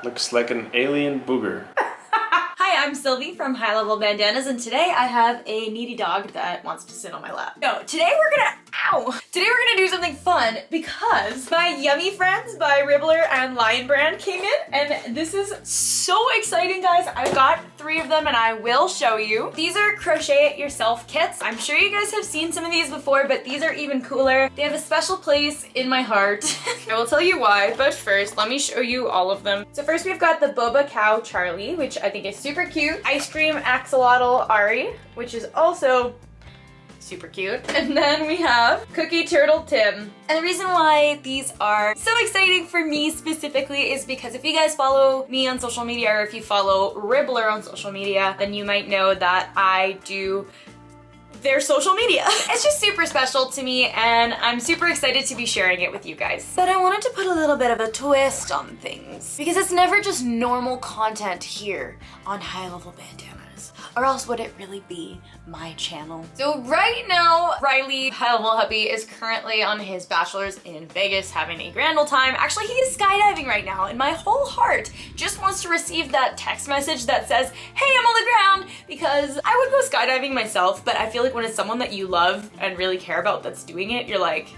Looks like an alien booger. Hi, I'm Sylvie from High Level Bandanas, and today I have a needy dog that wants to sit on my lap. No, today we're gonna do something fun because my Yummy Friends by Ribbler and Lion Brand came in, and this is so exciting, guys. I've got 3 of them and I will show you. These are crochet it yourself kits. I'm sure you guys have seen some of these before, but these are even cooler. They have a special place in my heart. I will tell you why, but first let me show you all of them. So first we've got the Boba Cow Charlie, which I think is super cute. Ice Cream Axolotl Ari, which is also super cute. And then we have Cookie Turtle Tim. And the reason why these are so exciting for me specifically is because if you guys follow me on social media, or if you follow Ribbler on social media, then you might know that I do their social media. It's just super special to me and I'm super excited to be sharing it with you guys. But I wanted to put a little bit of a twist on things because it's never just normal content here on High Level Bandanas, or else would it really be my channel? So right now, Riley, HighLevelHubby, is currently on his bachelor's in Vegas having a grand old time. Actually, he is skydiving right now, and my whole heart just wants to receive that text message that says, hey, I'm on the ground, because I would go skydiving myself, but I feel like when it's someone that you love and really care about that's doing it, you're like,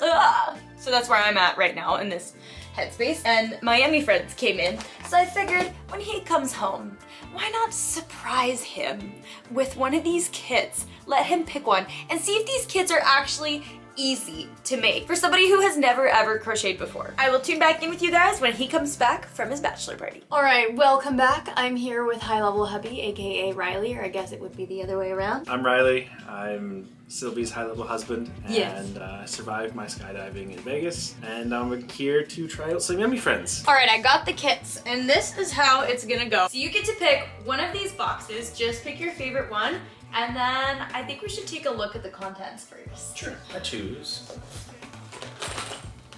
ugh. So that's where I'm at right now in this headspace, and my Yummy Friends came in, so I figured when he comes home, why not surprise him with one of these kits? Let him pick one and see if these kits are actually easy to make for somebody who has never ever crocheted before. I will tune back in with you guys when he comes back from his bachelor party. All right, welcome back. I'm here with HighLevelHubby, aka Riley, or I guess it would be the other way around. I'm Riley. I'm Sylvie's high-level husband, Yes. and I survived my skydiving in Vegas, and I'm here to try out some Yummy Friends. All right, I got the kits, and this is how it's gonna go. So you get to pick one of these boxes, just pick your favorite one, and then I think we should take a look at the contents first. Sure. I choose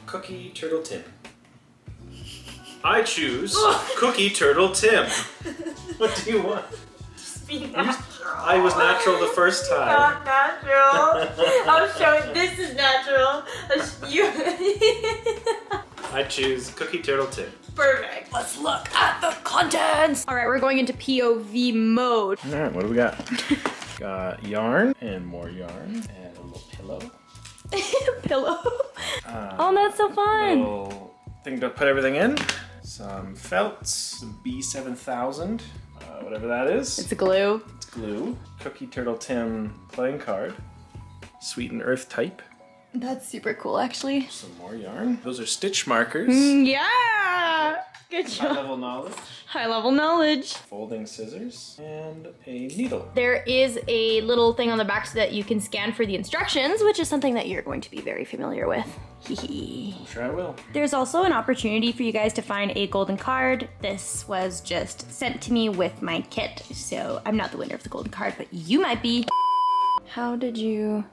Cookie Turtle Tim. I choose Cookie Turtle Tim. What do you want? Just be natural. I was natural the first time. Not natural. I'll show it. This is natural. I choose Cookie Turtle Tim. Perfect. Let's look at the contents. All right, we're going into POV mode. All right, what do we got? Got yarn and more yarn and a little pillow. Pillow. Oh, that's so fun. Little thing to put everything in. Some felts, some B7000, whatever that is. It's glue. It's glue. Cookie Turtle Tim playing card. Sweet and Earth type. That's super cool, actually. Some more yarn. Those are stitch markers. Yeah. Good job. High level knowledge. High level knowledge. Folding scissors and a needle. There is a little thing on the back so that you can scan for the instructions, which is something that you're going to be very familiar with. I'm sure I will. There's also an opportunity for you guys to find a golden card. This was just sent to me with my kit, so I'm not the winner of the golden card, but you might be. How did you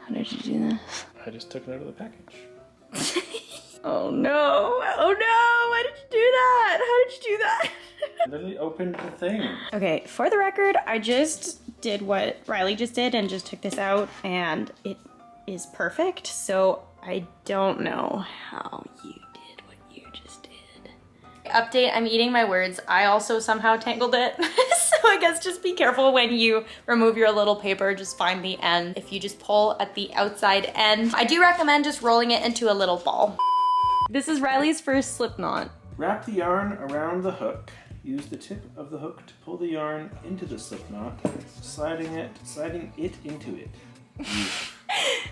do this? I just took it out of the package. Oh no, oh no, why did you do that? How did you do that? I literally opened the thing. Okay, for the record, I just did what Riley just did and just took this out, and it is perfect, so I don't know how you did what you just did. Update, I'm eating my words. I also somehow tangled it, so I guess just be careful when you remove your little paper, just find the end. If you just pull at the outside end, I do recommend just rolling it into a little ball. This is Riley's first slip knot. Wrap the yarn around the hook. Use the tip of the hook to pull the yarn into the slip knot, sliding it into it.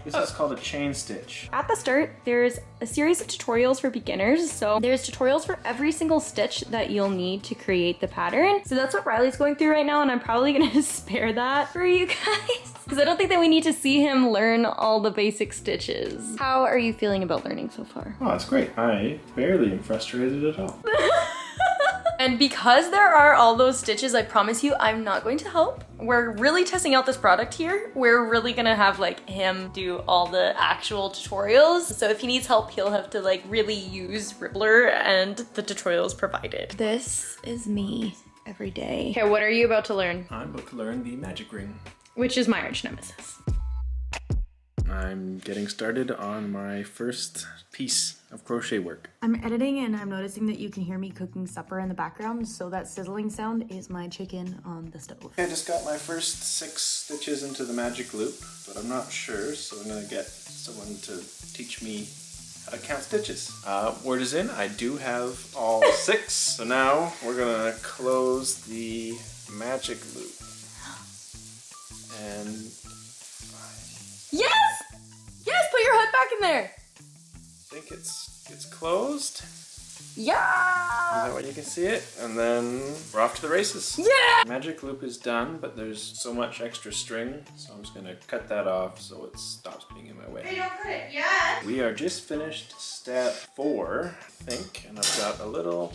This is called a chain stitch. At the start, there's a series of tutorials for beginners. So there's tutorials for every single stitch that you'll need to create the pattern. So that's what Riley's going through right now, and I'm probably gonna spare that for you guys because I don't think that we need to see him learn all the basic stitches. How are you feeling about learning so far? Oh, that's great. I barely am frustrated at all. And because there are all those stitches, I promise you I'm not going to help. We're really testing out this product here. We're really gonna have like him do all the actual tutorials. So if he needs help, he'll have to like really use Ribbler and the tutorials provided. This is me every day. Okay, what are you about to learn? I'm about to learn the magic ring. Which is my arch nemesis. I'm getting started on my first piece of crochet work. I'm editing and I'm noticing that you can hear me cooking supper in the background, so that sizzling sound is my chicken on the stove. I just got my first 6 stitches into the magic loop, but I'm not sure, so I'm gonna get someone to teach me how to count stitches. Word is in, I do have all 6, so now we're gonna close the magic loop. And Yes! Yes, put your hook back in there! I think it's closed. Yeah! Is that way you can see it? And then we're off to the races. Yeah! Magic loop is done, but there's so much extra string, so I'm just gonna cut that off so it stops being in my way. Hey, don't cut it yet! We are just finished step 4, I think, and I've got a little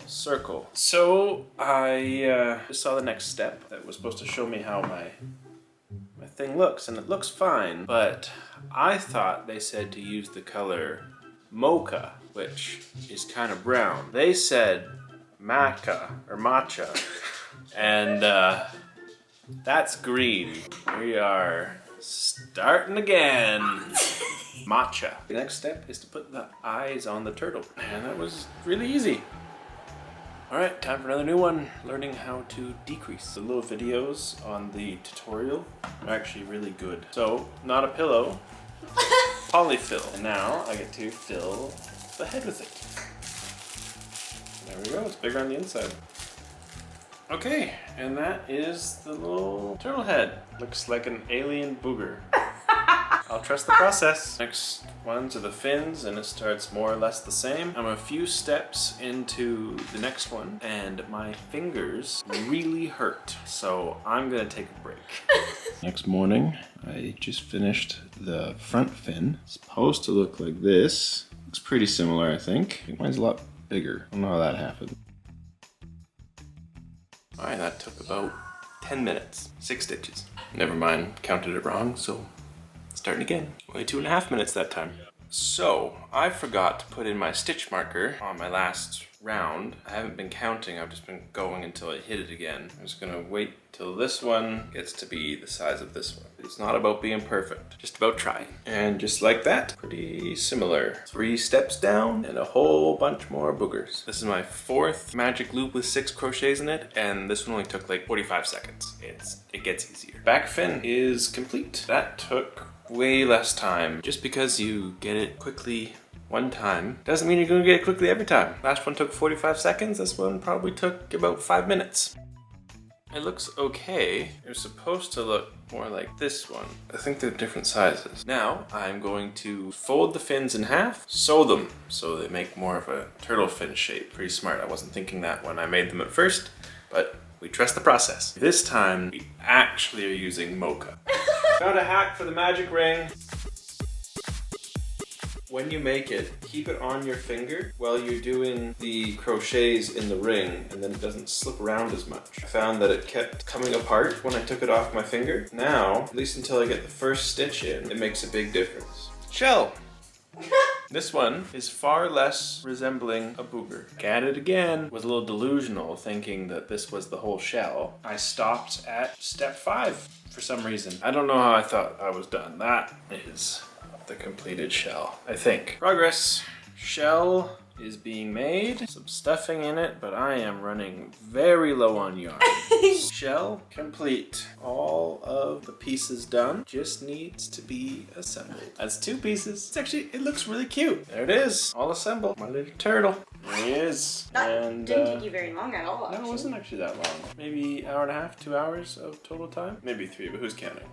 circle. So I just saw the next step that was supposed to show me how my thing looks, and it looks fine, but I thought they said to use the color mocha, which is kind of brown. They said maca or matcha, and that's green. We are starting again. Matcha. The next step is to put the eyes on the turtle, and that was really easy. Alright, time for another new one. Learning how to decrease. The little videos on the tutorial are actually really good. So, not a pillow, polyfill. And now I get to fill the head with it. There we go, it's bigger on the inside. Okay, and that is the little turtle head. Looks like an alien booger. I'll trust the process. Next ones are the fins, and it starts more or less the same. I'm a few steps into the next one, and my fingers really hurt, so I'm gonna take a break. Next morning, I just finished the front fin. It's supposed to look like this. Looks pretty similar, I think. Mine's a lot bigger. I don't know how that happened. Alright, that took about 10 minutes. 6 stitches. Never mind, counted it wrong, so starting again. Only 2.5 minutes that time. So, I forgot to put in my stitch marker on my last round. I haven't been counting, I've just been going until I hit it again. I'm just gonna wait till this one gets to be the size of this one. It's not about being perfect, just about trying. And just like that, pretty similar. 3 steps down and a whole bunch more boogers. This is my 4th magic loop with 6 crochets in it, and this one only took like 45 seconds. It gets easier. Back fin is complete. That took way less time. Just because you get it quickly one time doesn't mean you're gonna get it quickly every time. Last one took 45 seconds, this one probably took about 5 minutes. It looks okay. It was supposed to look more like this one. I think they're different sizes. Now I'm going to fold the fins in half, sew them so they make more of a turtle fin shape. Pretty smart. I wasn't thinking that when I made them at first, but we trust the process. This time we actually are using mocha. Found a hack for the magic ring. When you make it, keep it on your finger while you're doing the crochets in the ring, and then it doesn't slip around as much. I found that it kept coming apart when I took it off my finger. Now, at least until I get the first stitch in, it makes a big difference. Shell! This one is far less resembling a booger. At it again, was a little delusional thinking that this was the whole shell. I stopped at step 5 for some reason. I don't know how I thought I was done. That is the completed shell, I think. Progress. Shell is being made. Some stuffing in it, but I am running very low on yarn. Shell complete. All of the pieces done. Just needs to be assembled. That's 2 pieces. It looks really cute. There it is. All assembled. My little turtle. There he is. That didn't take you very long at all, No, it wasn't actually that long. Maybe 1.5, 2 hours of total time? Maybe 3, but who's counting?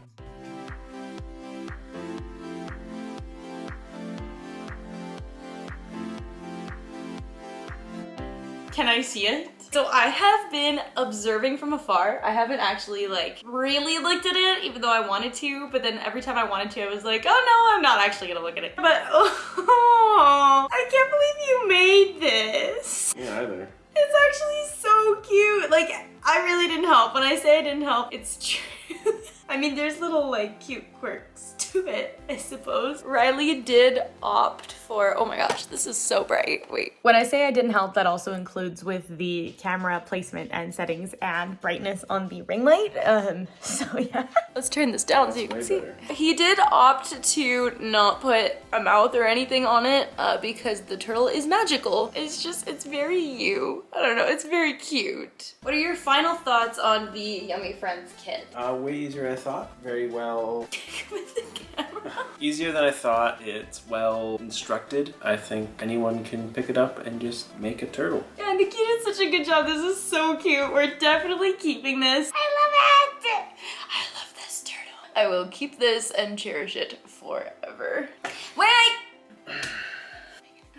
Can I see it? So I have been observing from afar. I haven't actually like really looked at it, even though I wanted to, but then every time I wanted to, I was like, oh no, I'm not actually gonna look at it. But oh, I can't believe you made this. Yeah, either. It's actually so cute. Like, I really didn't help. When I say I didn't help, it's true. I mean, there's little like cute quirks to it, I suppose. Riley did opt for, oh my gosh, this is so bright. Wait. When I say I didn't help, that also includes with the camera placement and settings and brightness on the ring light. So yeah. Let's turn this down so you can see. He did opt to not put a mouth or anything on it because the turtle is magical. It's very you. I don't know, it's very cute. What are your final thoughts on the Yummy Friends kit? Way easier than I thought. Very well. With the camera. Easier than I thought. It's well instructed. I think anyone can pick it up and just make a turtle. Yeah, and the kid did such a good job. This is so cute. We're definitely keeping this. I love it. I love this turtle. I will keep this and cherish it forever. Wait!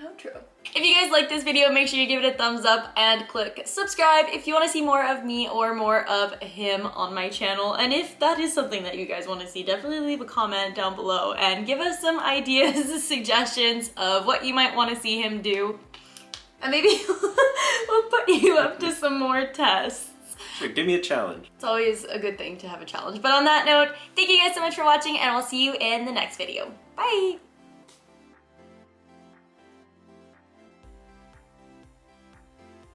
Outro. If you guys like this video, make sure you give it a thumbs up and click subscribe if you want to see more of me or more of him on my channel. And if that is something that you guys want to see, definitely leave a comment down below and give us some ideas, suggestions of what you might want to see him do. And maybe we'll put you up to some more tests. Sure, give me a challenge. It's always a good thing to have a challenge. But on that note, thank you guys so much for watching, and I'll see you in the next video. Bye!